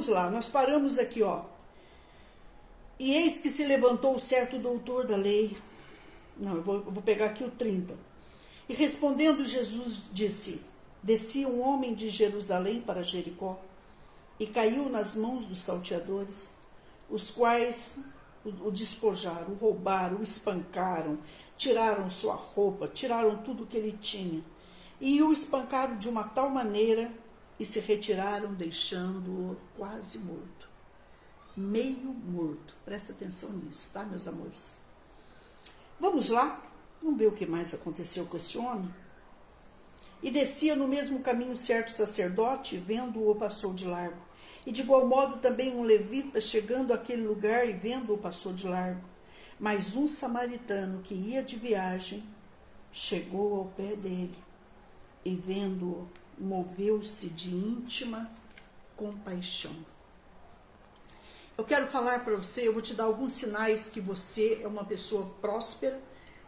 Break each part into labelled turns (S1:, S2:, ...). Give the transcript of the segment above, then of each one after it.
S1: vamos lá, nós paramos aqui, ó. E eis que se levantou certo doutor da lei. Não, eu vou pegar aqui o 30. E respondendo Jesus disse: descia um homem de Jerusalém para Jericó e caiu nas mãos dos salteadores, os quais o despojaram, o roubaram, o espancaram, tiraram sua roupa, tiraram tudo que ele tinha e o espancaram de uma tal maneira e se retiraram, deixando-o quase morto. Meio morto. Presta atenção nisso, tá, meus amores? Vamos lá, vamos ver o que mais aconteceu com esse homem. E descia no mesmo caminho certo sacerdote, vendo-o, passou de largo. E de igual modo também um levita, chegando àquele lugar e vendo-o, passou de largo. Mas um samaritano que ia de viagem, chegou ao pé dele e vendo-o, moveu-se de íntima compaixão. Eu quero falar para você, eu vou te dar alguns sinais que você é uma pessoa próspera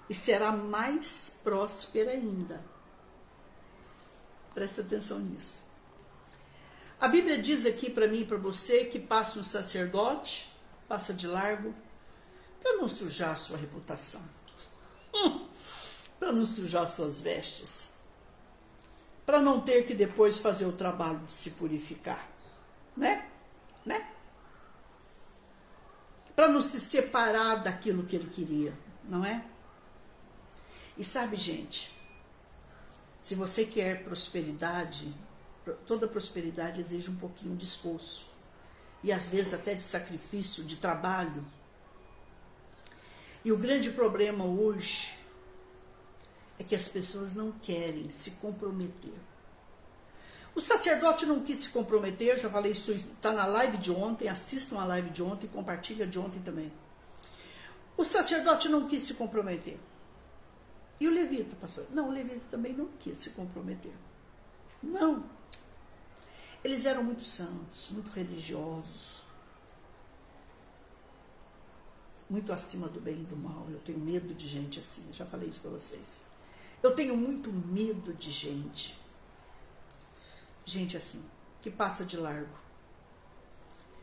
S1: e será mais próspera ainda. Presta atenção nisso. A Bíblia diz aqui para mim e para você que passa um sacerdote, passa de largo, para não sujar a sua reputação, para não sujar suas vestes, para não ter que depois fazer o trabalho de se purificar, né? Para não se separar daquilo que ele queria, não é? E sabe, gente, se você quer prosperidade, toda prosperidade exige um pouquinho de esforço. E às vezes até de sacrifício, de trabalho. E o grande problema hoje é que as pessoas não querem se comprometer. O sacerdote não quis se comprometer, já falei isso, está na live de ontem, assistam a live de ontem, compartilha de ontem também. O sacerdote não quis se comprometer. E o levita, pastor? Não, o levita também não quis se comprometer. Não. Eles eram muito santos, muito religiosos, muito acima do bem e do mal. Eu tenho medo de gente assim, já falei isso para vocês. Eu tenho muito medo de gente assim, que passa de largo.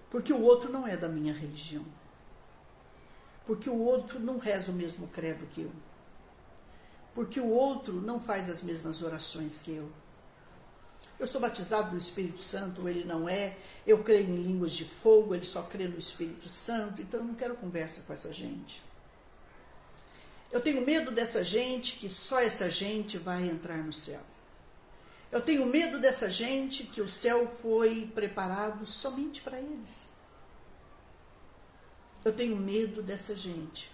S1: Porque o outro não é da minha religião. Porque o outro não reza o mesmo credo que eu. Porque o outro não faz as mesmas orações que eu. Eu sou batizado no Espírito Santo, ele não é. Eu creio em línguas de fogo, ele só crê no Espírito Santo. Então eu não quero conversa com essa gente. Eu tenho medo dessa gente, que só essa gente vai entrar no céu. Eu tenho medo dessa gente, que o céu foi preparado somente para eles. Eu tenho medo dessa gente,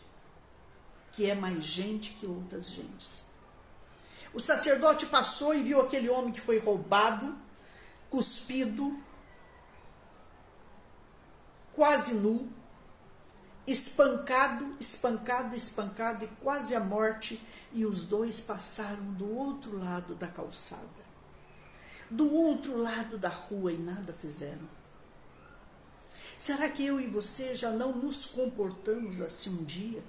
S1: que é mais gente que outras gentes. O sacerdote passou e viu aquele homem que foi roubado, cuspido, quase nu, espancado e quase à morte, e os dois passaram do outro lado da calçada, do outro lado da rua, e nada fizeram. Será que eu e você já não nos comportamos assim um dia?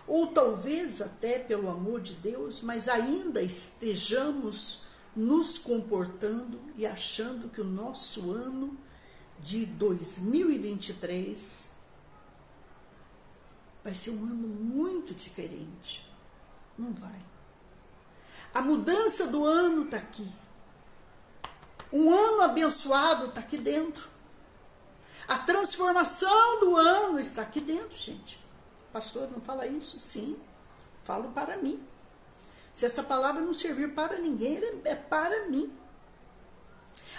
S1: Ou talvez até pelo amor de Deus, mas ainda estejamos nos comportando e achando que o nosso ano de 2023 vai ser um ano muito diferente. Não vai. A mudança do ano está aqui. Um ano abençoado está aqui dentro. A transformação do ano está aqui dentro, gente. Pastor, não fala isso? Sim, falo para mim. Se essa palavra não servir para ninguém, é para mim.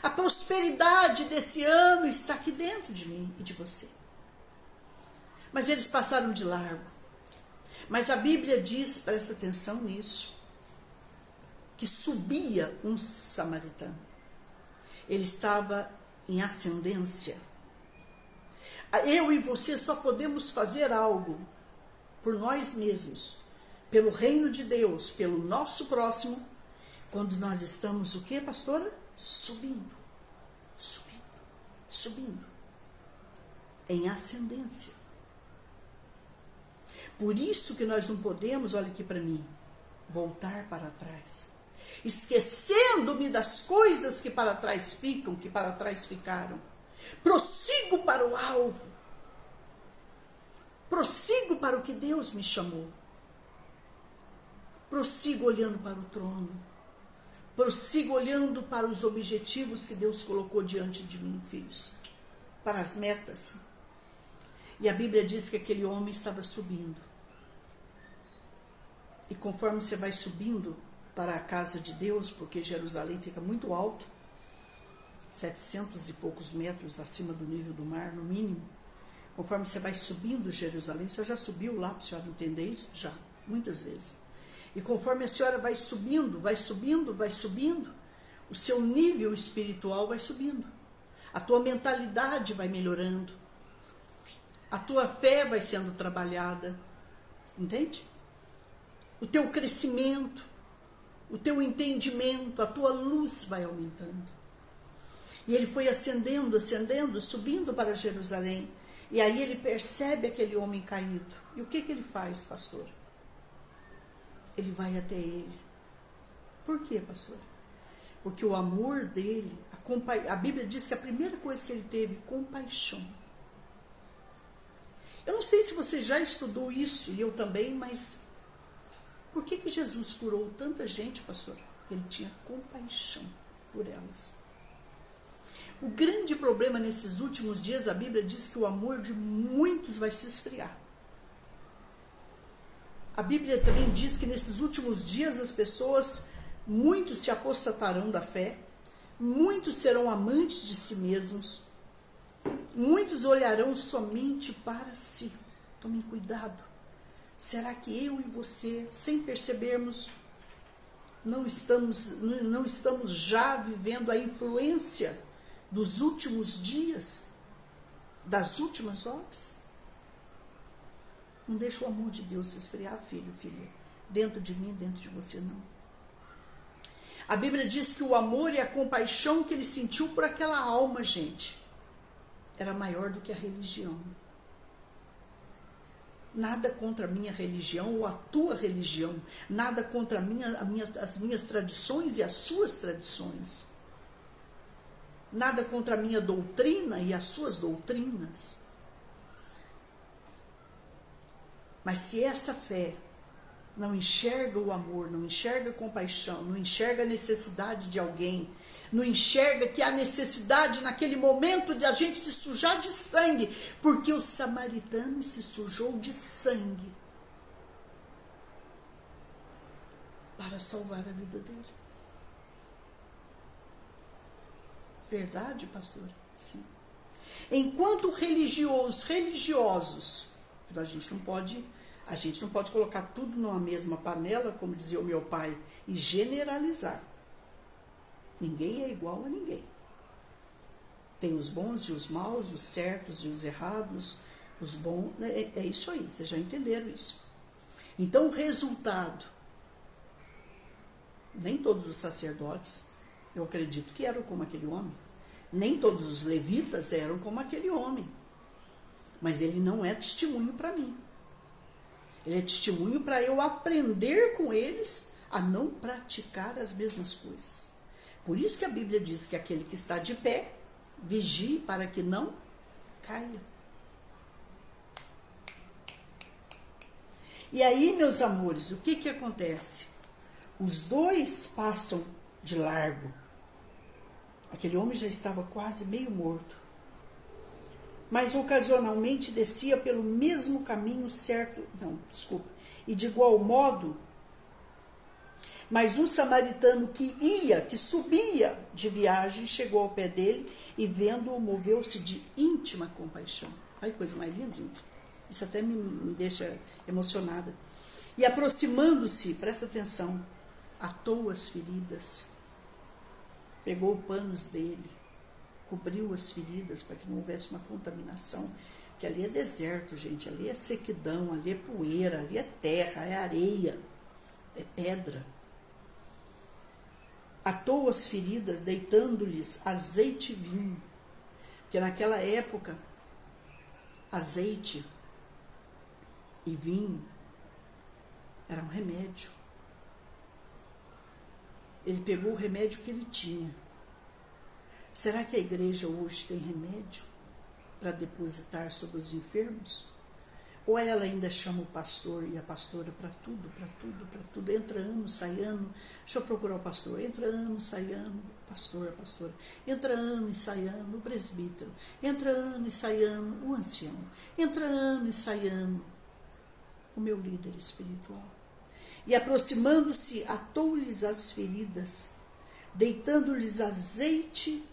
S1: A prosperidade desse ano está aqui dentro de mim e de você. Mas eles passaram de largo. Mas a Bíblia diz, presta atenção nisso, que subia um samaritano. Ele estava em ascendência. Eu e você só podemos fazer algo por nós mesmos, pelo reino de Deus, pelo nosso próximo, quando nós estamos o quê, pastora? Subindo. Em ascendência. Por isso que nós não podemos, olha aqui para mim, voltar para trás. Esquecendo-me das coisas que para trás ficam, que para trás ficaram. Prossigo para o alvo. Prossigo para o que Deus me chamou. Prossigo olhando para o trono. Prossigo olhando para os objetivos que Deus colocou diante de mim, filhos. Para as metas. E a Bíblia diz que aquele homem estava subindo. E conforme você vai subindo para a casa de Deus, porque Jerusalém fica muito alto, 700 e poucos metros acima do nível do mar, no mínimo. Conforme você vai subindo Jerusalém, você já subiu lá para a senhora entender isso? Já, muitas vezes. E conforme a senhora vai subindo, o seu nível espiritual vai subindo. A tua mentalidade vai melhorando. A tua fé vai sendo trabalhada. Entende? O teu crescimento, o teu entendimento, a tua luz vai aumentando. E ele foi ascendendo, subindo para Jerusalém. E aí ele percebe aquele homem caído. E o que ele faz, pastor? Ele vai até ele. Por quê, pastor? Porque o amor dele, a Bíblia diz que a primeira coisa que ele teve, compaixão. Eu não sei se você já estudou isso, e eu também, mas por que Jesus curou tanta gente, pastor? Porque ele tinha compaixão por elas. O grande problema nesses últimos dias, a Bíblia diz que o amor de muitos vai se esfriar. A Bíblia também diz que nesses últimos dias as pessoas, muitos se apostatarão da fé, muitos serão amantes de si mesmos, muitos olharão somente para si. Tomem cuidado. Será que eu e você, sem percebermos, não estamos já vivendo a influência dos últimos dias, das últimas horas? Não deixa o amor de Deus se esfriar, filho, filha, dentro de mim, dentro de você, não. A Bíblia diz que o amor e a compaixão que ele sentiu por aquela alma, gente, era maior do que a religião. Nada contra a minha religião ou a tua religião, nada contra as minhas tradições e as suas tradições. Nada contra a minha doutrina e as suas doutrinas. Mas se essa fé não enxerga o amor, não enxerga a compaixão, não enxerga a necessidade de alguém, não enxerga que há necessidade naquele momento de a gente se sujar de sangue, porque o samaritano se sujou de sangue para salvar a vida dele. Verdade, pastor? Sim. Enquanto religiosos, a gente não pode colocar tudo numa mesma panela, como dizia o meu pai, e generalizar. Ninguém é igual a ninguém. Tem os bons e os maus, os certos e os errados, os bons, é isso aí, vocês já entenderam isso. Então o resultado, nem todos os sacerdotes, eu acredito que eram como aquele homem, nem todos os levitas eram como aquele homem, mas ele não é testemunho para mim. Ele é testemunho para eu aprender com eles a não praticar as mesmas coisas. Por isso que a Bíblia diz que aquele que está de pé, vigie para que não caia. E aí, meus amores, o que acontece? Os dois passam de largo. Aquele homem já estava quase meio morto. Mas ocasionalmente descia pelo mesmo caminho e de igual modo, mas um samaritano que subia de viagem, chegou ao pé dele e vendo-o, moveu-se de íntima compaixão. Olha que coisa mais linda, gente. Isso até me deixa emocionada. E aproximando-se, presta atenção, atou as feridas, pegou panos dele, cobriu as feridas para que não houvesse uma contaminação, porque ali é deserto, gente, ali é sequidão, ali é poeira, ali é terra, é areia, é pedra. Atou as feridas, deitando-lhes azeite e vinho, porque naquela época, azeite e vinho era um remédio. Ele pegou o remédio que ele tinha, Será que a igreja hoje tem remédio para depositar sobre os enfermos? Ou ela ainda chama o pastor e a pastora para tudo, para tudo, para tudo? Entra ano, sai ano. Deixa eu procurar o pastor. Entra ano, sai ano, pastor, a pastora. Entra ano e sai ano, o presbítero. Entra ano e sai ano, o ancião. Entra ano e sai ano, o meu líder espiritual. E aproximando-se, atou-lhes as feridas, deitando-lhes azeite,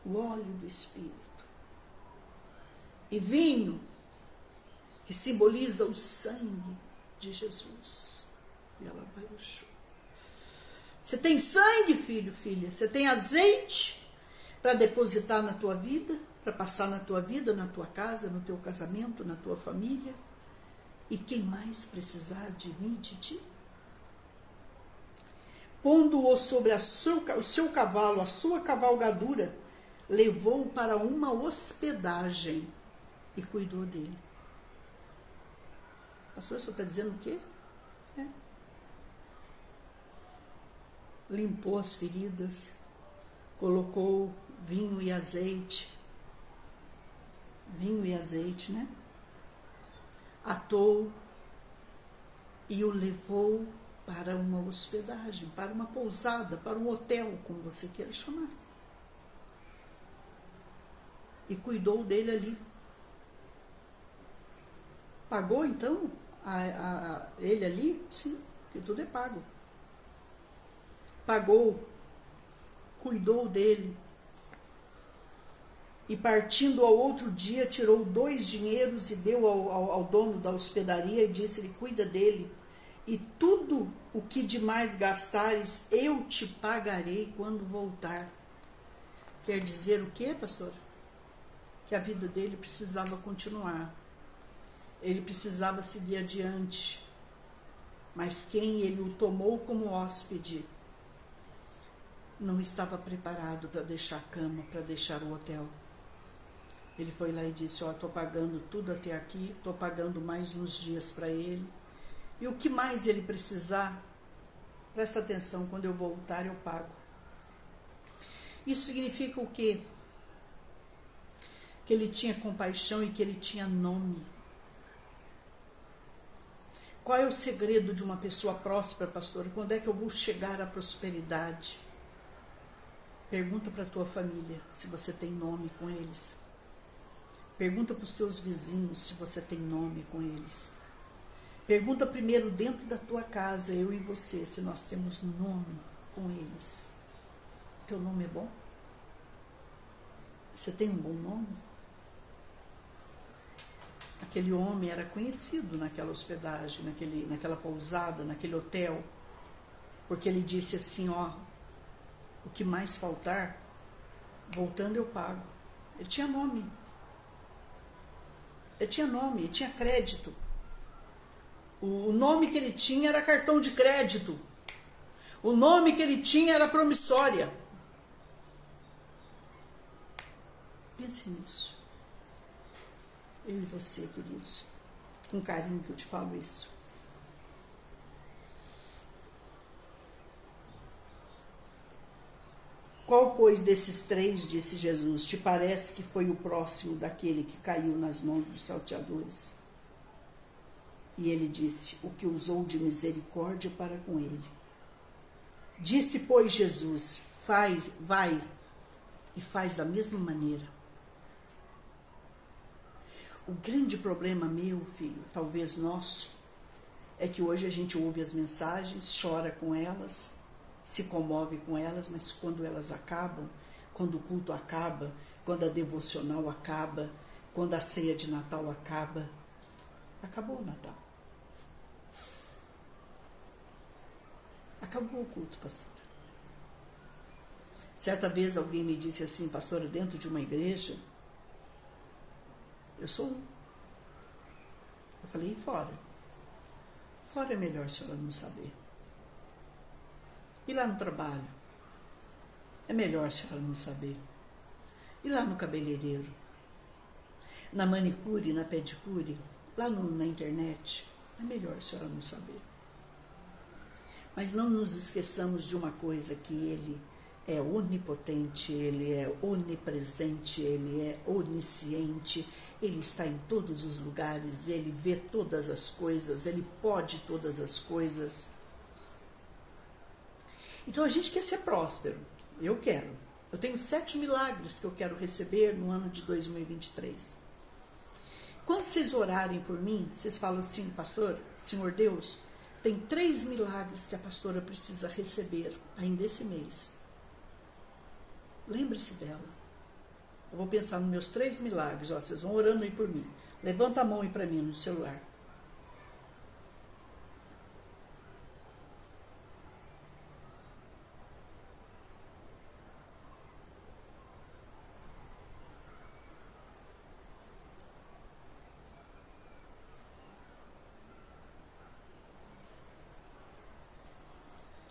S1: o óleo do Espírito. E vinho, que simboliza o sangue de Jesus. E ela vai no chão. Você tem sangue, filho, filha. Você tem azeite para depositar na tua vida, para passar na tua vida, na tua casa, no teu casamento, na tua família. E quem mais precisar de mim, de ti? Pondo-o sobre o seu cavalo, a sua cavalgadura, levou-o para uma hospedagem e cuidou dele. Pastor, o senhor está dizendo o quê? Limpou as feridas, colocou vinho e azeite, né? Atou e o levou para uma hospedagem, para uma pousada, para um hotel, como você queira chamar. E cuidou dele ali. Pagou então ele ali? Sim, porque tudo é pago. Pagou, cuidou dele. E partindo ao outro dia, tirou 2 dinheiros e deu ao dono da hospedaria e disse-lhe: cuida dele, e tudo o que demais gastares, eu te pagarei quando voltar. Quer dizer o quê, pastor? Que a vida dele precisava continuar. Ele precisava seguir adiante. Mas quem ele o tomou como hóspede não estava preparado para deixar a cama, para deixar o hotel. Ele foi lá e disse: estou pagando tudo até aqui, estou pagando mais uns dias para ele. E o que mais ele precisar, presta atenção, quando eu voltar eu pago. Isso significa o quê? Que ele tinha compaixão e que ele tinha nome. Qual é o segredo de uma pessoa próspera, pastor? Quando é que eu vou chegar à prosperidade? Pergunta para a tua família se você tem nome com eles. Pergunta para os teus vizinhos se você tem nome com eles. Pergunta primeiro dentro da tua casa, eu e você, se nós temos nome com eles. Teu nome é bom? Você tem um bom nome? Aquele homem era conhecido naquela hospedagem, naquela pousada, naquele hotel, porque ele disse assim: o que mais faltar, voltando eu pago. Ele tinha nome. Ele tinha crédito. O nome que ele tinha era cartão de crédito. O nome que ele tinha era promissória. Pense nisso. Eu e você, queridos, com carinho que eu te falo isso. Qual, pois, desses 3, disse Jesus, te parece que foi o próximo daquele que caiu nas mãos dos salteadores? E ele disse: o que usou de misericórdia para com ele. Disse, pois, Jesus: vai e faz da mesma maneira. O grande problema meu, filho, talvez nosso, é que hoje a gente ouve as mensagens, chora com elas, se comove com elas, mas quando elas acabam, quando o culto acaba, quando a devocional acaba, quando a ceia de Natal acaba, acabou o Natal. Acabou o culto, pastora. Certa vez alguém me disse assim: pastora, dentro de uma igreja, eu sou um. Eu falei: e fora? Fora é melhor a senhora não saber. E lá no trabalho? É melhor a senhora não saber. E lá no cabeleireiro? Na manicure, na pedicure? Lá na internet? É melhor a senhora não saber. Mas não nos esqueçamos de uma coisa, que ele é onipotente, Ele é onipresente, Ele é onisciente, Ele está em todos os lugares, Ele vê todas as coisas, Ele pode todas as coisas. Então a gente quer ser próspero, eu quero. Eu tenho 7 milagres que eu quero receber no ano de 2023. Quando vocês orarem por mim, vocês falam assim, pastor, Senhor Deus, tem 3 milagres que a pastora precisa receber ainda esse mês. Lembre-se dela. Eu vou pensar nos meus 3 milagres, ó, vocês vão orando aí por mim. Levanta a mão aí para mim no celular.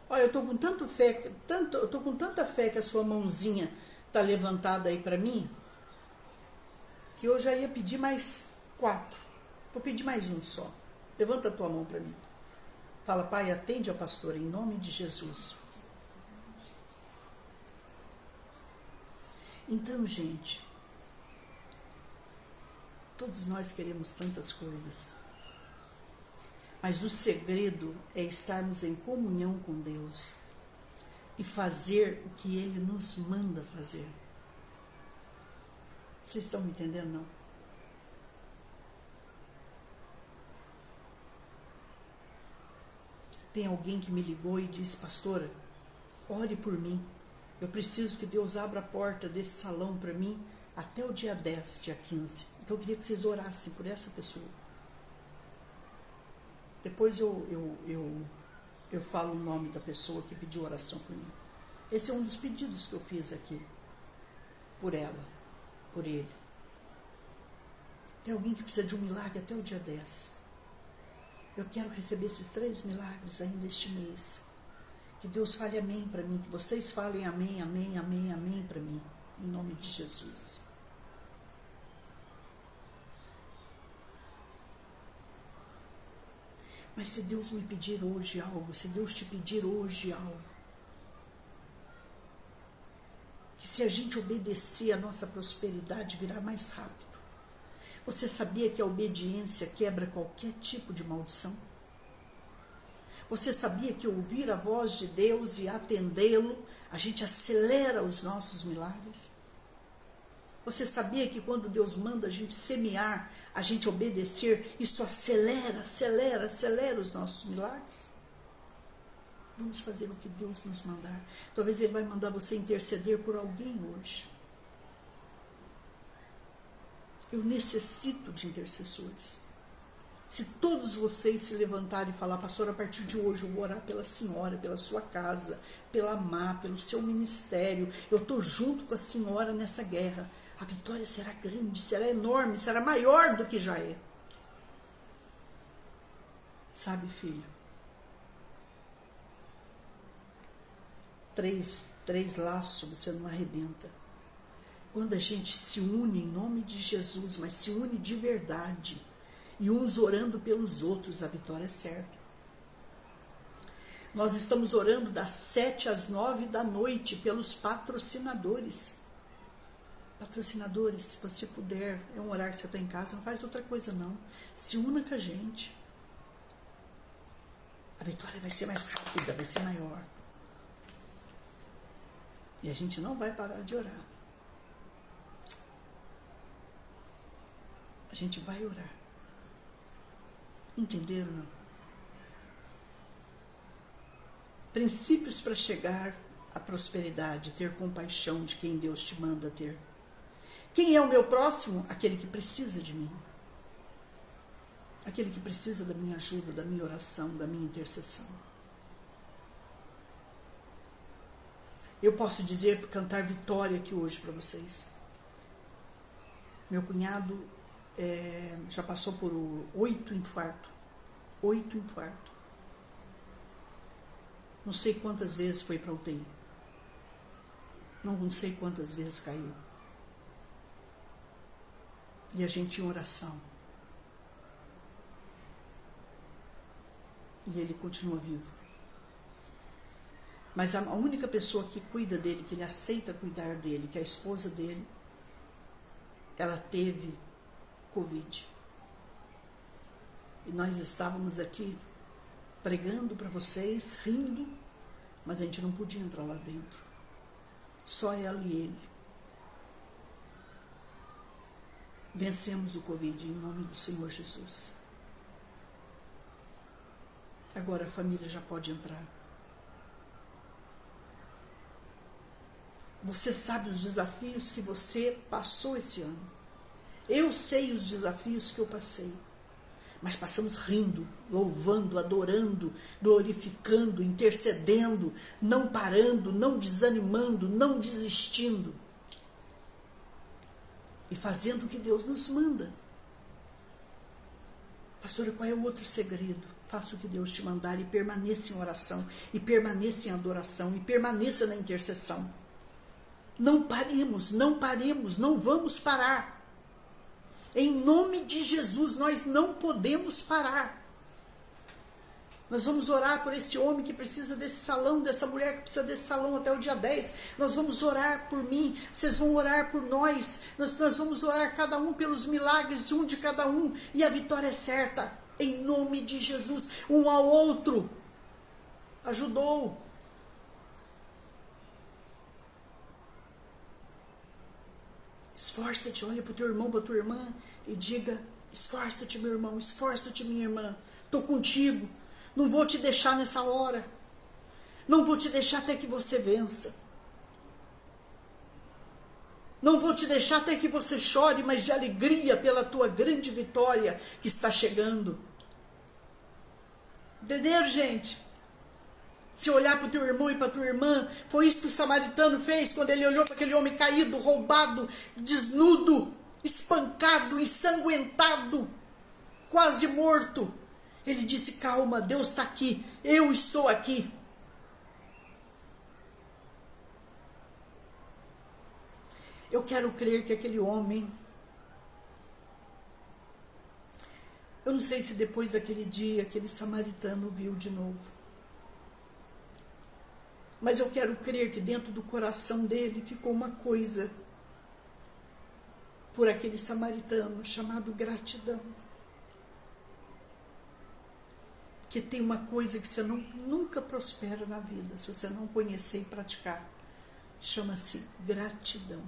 S1: Olha, eu tô com eu tô com tanta fé que a sua mãozinha tá levantada aí para mim, que eu já ia pedir mais 4. Vou pedir mais um só. Levanta a tua mão para mim. Fala, Pai, atende a pastora em nome de Jesus. Então, gente, todos nós queremos tantas coisas. Mas o segredo é estarmos em comunhão com Deus e fazer o que Ele nos manda fazer. Vocês estão me entendendo, não? Tem alguém que me ligou e disse, pastora, ore por mim. Eu preciso que Deus abra a porta desse salão para mim até o dia 10, dia 15. Então eu queria que vocês orassem por essa pessoa. Depois eu falo o nome da pessoa que pediu oração por mim. Esse é um dos pedidos que eu fiz aqui. Por ela, por ele. Tem alguém que precisa de um milagre até o dia 10. Eu quero receber esses 3 milagres ainda este mês. Que Deus fale amém para mim. Que vocês falem amém, amém, amém, amém para mim. Em nome de Jesus. Mas se Deus me pedir hoje algo, se Deus te pedir hoje algo, que se a gente obedecer, a nossa prosperidade virá mais rápido. Você sabia que a obediência quebra qualquer tipo de maldição? Você sabia que ouvir a voz de Deus e atendê-lo, a gente acelera os nossos milagres? Você sabia que quando Deus manda a gente semear, a gente obedecer, isso acelera os nossos milagres? Vamos fazer o que Deus nos mandar. Talvez Ele vai mandar você interceder por alguém hoje. Eu necessito de intercessores. Se todos vocês se levantarem e falar, pastor, a partir de hoje eu vou orar pela senhora, pela sua casa, pela Má, pelo seu ministério, eu estou junto com a senhora nessa guerra, a vitória será grande, será enorme, será maior do que já é. Sabe, filho? 3 laços você não arrebenta. Quando a gente se une em nome de Jesus, mas se une de verdade, e uns orando pelos outros, a vitória é certa. Nós estamos orando das 7 às 9 da noite pelos patrocinadores. Patrocinadores, se você puder, é um horário que você está em casa, não faz outra coisa não. Se una com a gente. A vitória vai ser mais rápida, vai ser maior. E a gente não vai parar de orar. A gente vai orar. Entenderam, não? Princípios para chegar à prosperidade, ter compaixão de quem Deus te manda ter. Quem é o meu próximo? Aquele que precisa de mim. Aquele que precisa da minha ajuda, da minha oração, da minha intercessão. Eu posso dizer, cantar vitória aqui hoje para vocês. Meu cunhado já passou por 8 infartos. 8 infartos. Não sei quantas vezes foi para UTI. Não sei quantas vezes caiu. E a gente em oração. E ele continua vivo. Mas a única pessoa que cuida dele, que ele aceita cuidar dele, que é a esposa dele, ela teve Covid. E nós estávamos aqui pregando para vocês, rindo, mas a gente não podia entrar lá dentro. Só ela e ele. Vencemos o Covid em nome do Senhor Jesus. Agora a família já pode entrar. Você sabe os desafios que você passou esse ano. Eu sei os desafios que eu passei. Mas passamos rindo, louvando, adorando, glorificando, intercedendo, não parando, não desanimando, não desistindo. E fazendo o que Deus nos manda. Pastora, qual é o outro segredo? Faça o que Deus te mandar e permaneça em oração, e permaneça em adoração, e permaneça na intercessão. Não paremos, não paremos, não vamos parar. Em nome de Jesus, nós não podemos parar. Nós vamos orar por esse homem que precisa desse salão, dessa mulher que precisa desse salão até o dia 10. Nós vamos orar por mim, vocês vão orar por nós. Nós vamos orar cada um pelos milagres, um de cada um. E a vitória é certa, em nome de Jesus. Um ao outro ajudou. Esforça-te, olha para o teu irmão, para a tua irmã e diga: esforça-te, meu irmão, esforça-te, minha irmã. Estou contigo. Não vou te deixar nessa hora. Não vou te deixar até que você vença. Não vou te deixar até que você chore, mas de alegria pela tua grande vitória que está chegando. Entenderam, gente? Se olhar para o teu irmão e para a tua irmã, foi isso que o samaritano fez quando ele olhou para aquele homem caído, roubado, desnudo, espancado, ensanguentado, quase morto. Ele disse: calma, Deus está aqui, eu estou aqui. Eu quero crer que aquele homem, eu não sei se depois daquele dia, aquele samaritano viu de novo. Mas eu quero crer que dentro do coração dele ficou uma coisa por aquele samaritano chamado gratidão. Que tem uma coisa que você nunca prospera na vida, se você não conhecer e praticar. Chama-se gratidão.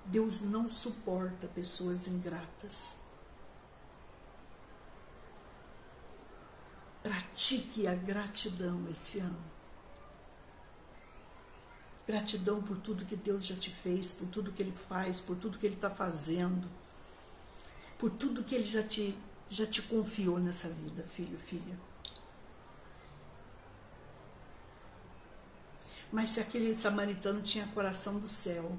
S1: Deus não suporta pessoas ingratas. Pratique a gratidão esse ano. Gratidão por tudo que Deus já te fez, por tudo que Ele faz, por tudo que Ele está fazendo, por tudo que Ele já te confiou nessa vida, filho, filha. Mas se aquele samaritano tinha coração do céu,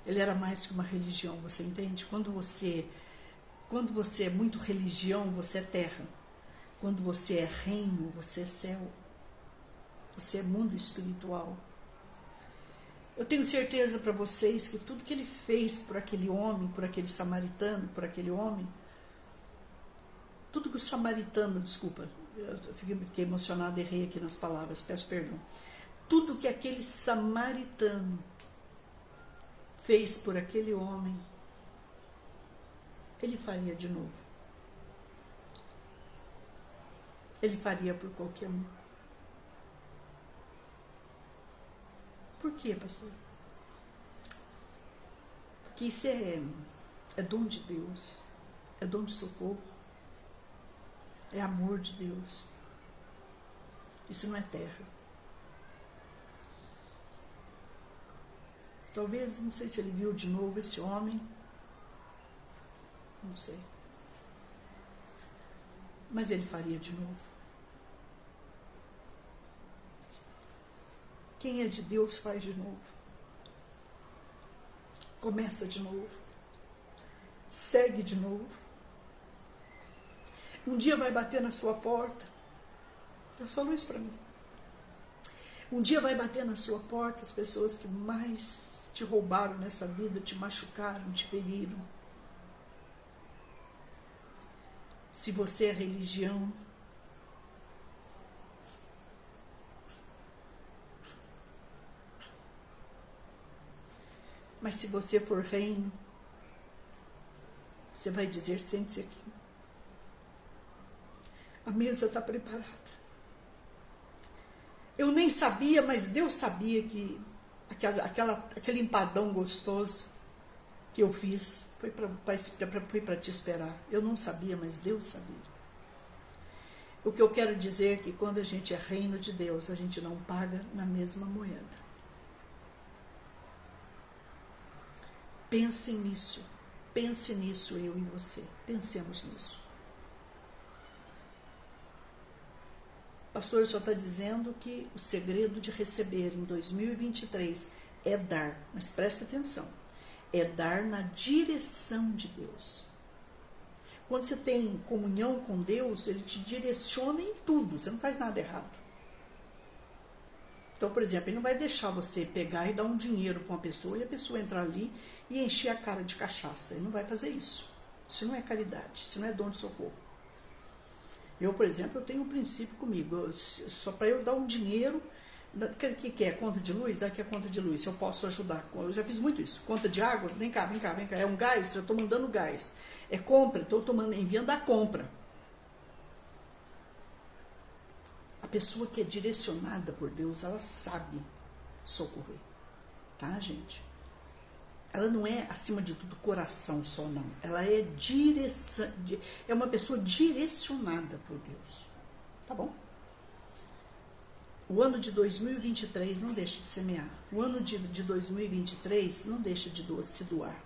S1: ele era mais que uma religião, você entende? Quando você é muito religião, você é terra. Quando você é reino, você é céu. Você é mundo espiritual. Eu tenho certeza para vocês que tudo que ele fez por aquele homem, por aquele samaritano, por aquele homem, tudo que o samaritano, desculpa, eu fiquei emocionada, errei aqui nas palavras, peço perdão. Tudo que aquele samaritano fez por aquele homem, ele faria de novo. Ele faria por qualquer um. Por quê, pastor? Porque isso é dom de Deus, é dom de socorro, é amor de Deus. Isso não é terra. Talvez, não sei se ele viu de novo esse homem, não sei. Mas ele faria de novo. Quem é de Deus faz de novo. Começa de novo. Segue de novo. Um dia vai bater na sua porta. Eu falo isso para mim. Um dia vai bater na sua porta as pessoas que mais te roubaram nessa vida, te machucaram, te feriram. Se você é religião, Mas se você for reino, você vai dizer: sente-se aqui. A mesa está preparada. Eu nem sabia, mas Deus sabia que aquele empadão gostoso que eu fiz foi para te esperar. Eu não sabia, mas Deus sabia. O que eu quero dizer é que quando a gente é reino de Deus, a gente não paga na mesma moeda. Pense nisso, eu e você. Pensemos nisso. O pastor só está dizendo que o segredo de receber em 2023 é dar, mas presta atenção, é dar na direção de Deus. Quando você tem comunhão com Deus, Ele te direciona em tudo, você não faz nada errado. Então, por exemplo, Ele não vai deixar você pegar e dar um dinheiro para uma pessoa e a pessoa entrar ali e encher a cara de cachaça. Ele não vai fazer isso. Isso não é caridade, isso não é dom de socorro. Eu, por exemplo, eu tenho um princípio comigo. Só para eu dar um dinheiro, o que é? Conta de luz? Daqui a conta de luz, se eu posso ajudar. Eu já fiz muito isso. Conta de água? Vem cá. É um gás? Eu estou mandando gás. É compra? Estou enviando a compra. A pessoa que é direcionada por Deus, ela sabe socorrer. Tá, gente? Ela não é, acima de tudo, coração só, não. Ela é é uma pessoa direcionada por Deus. Tá bom? O ano de 2023 não deixa de semear. O ano de 2023 não deixa de se doar.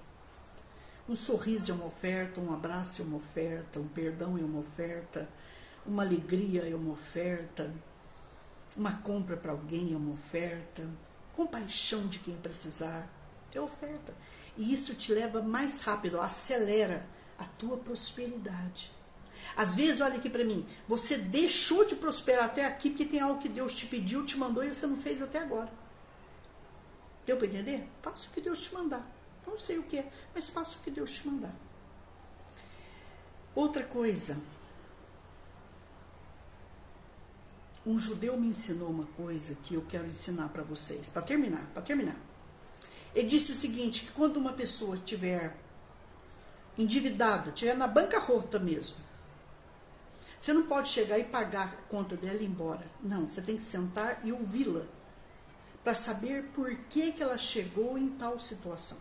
S1: Um sorriso é uma oferta, um abraço é uma oferta, um perdão é uma oferta, uma alegria é uma oferta, uma compra para alguém é uma oferta, compaixão de quem precisar é oferta. E isso te leva mais rápido, acelera a tua prosperidade. Às vezes, olha aqui para mim, você deixou de prosperar até aqui porque tem algo que Deus te pediu, te mandou e você não fez até agora. Deu para entender? Faça o que Deus te mandar. Não sei o que é, mas faça o que Deus te mandar. Outra coisa. Um judeu me ensinou uma coisa que eu quero ensinar para vocês. Para terminar. Ele disse o seguinte, que quando uma pessoa estiver endividada, estiver na bancarrota mesmo, você não pode chegar e pagar a conta dela e ir embora. Não, você tem que sentar e ouvi-la para saber por que ela chegou em tal situação.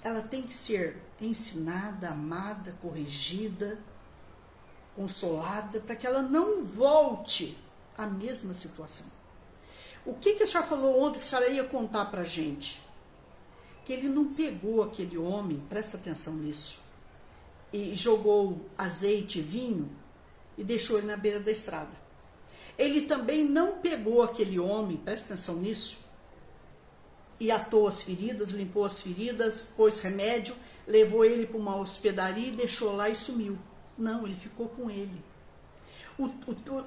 S1: Ela tem que ser ensinada, amada, corrigida, consolada, para que ela não volte à mesma situação. O que a senhora falou ontem que a senhora ia contar para a gente? Que ele não pegou aquele homem, presta atenção nisso, e jogou azeite e vinho e deixou ele na beira da estrada. Ele também não pegou aquele homem, presta atenção nisso, e atou as feridas, limpou as feridas, pôs remédio, levou ele para uma hospedaria e deixou lá e sumiu. Não, ele ficou com ele.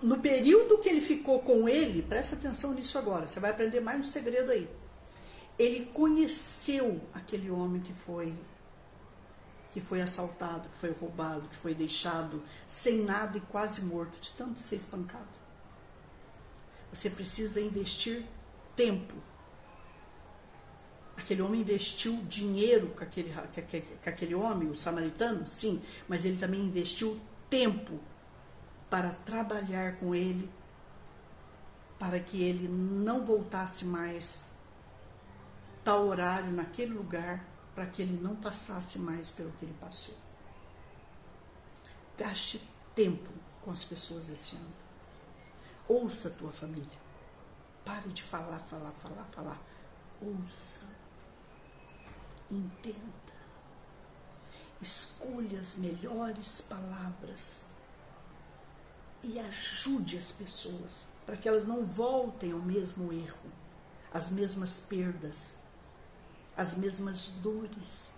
S1: No período que ele ficou com ele, presta atenção nisso agora, você vai aprender mais um segredo aí. Ele conheceu aquele homem que foi assaltado, que foi roubado, que foi deixado sem nada e quase morto, de tanto ser espancado. Você precisa investir tempo. Aquele homem investiu dinheiro com aquele homem, o samaritano, sim, mas ele também investiu tempo para trabalhar com ele, para que ele não voltasse mais tal horário naquele lugar, para que ele não passasse mais pelo que ele passou. Gaste tempo com as pessoas esse ano. Ouça a tua família. Pare de falar. Ouça. Entenda. Escolha as melhores palavras e ajude as pessoas para que elas não voltem ao mesmo erro, às mesmas perdas, às mesmas dores.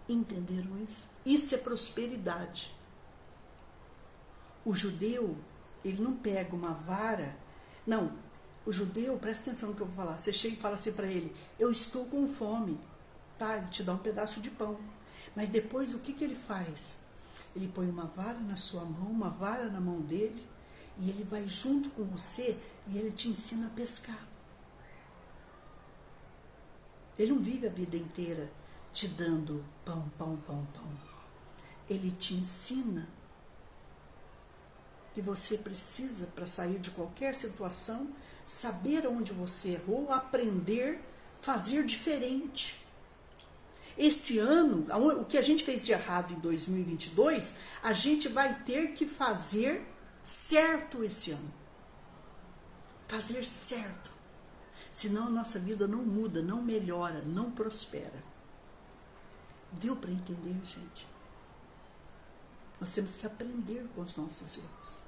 S1: Entenderam isso? Isso é prosperidade. O judeu, ele não pega uma vara. Não, o judeu, presta atenção no que eu vou falar. Você chega e fala assim para ele, eu estou com fome. Tá, ele te dá um pedaço de pão. Mas depois o que ele faz? Ele põe uma vara na sua mão, uma vara na mão dele, e ele vai junto com você e ele te ensina a pescar. Ele não vive a vida inteira te dando pão, pão, pão, pão. Ele te ensina que você precisa, para sair de qualquer situação, saber onde você errou, aprender, fazer diferente. Esse ano, o que a gente fez de errado em 2022, a gente vai ter que fazer certo esse ano. Fazer certo. Senão a nossa vida não muda, não melhora, não prospera. Deu para entender, gente? Nós temos que aprender com os nossos erros.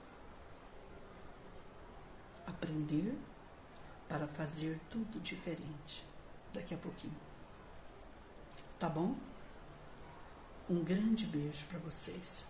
S1: Aprender para fazer tudo diferente. Daqui a pouquinho. Tá bom? Um grande beijo para vocês.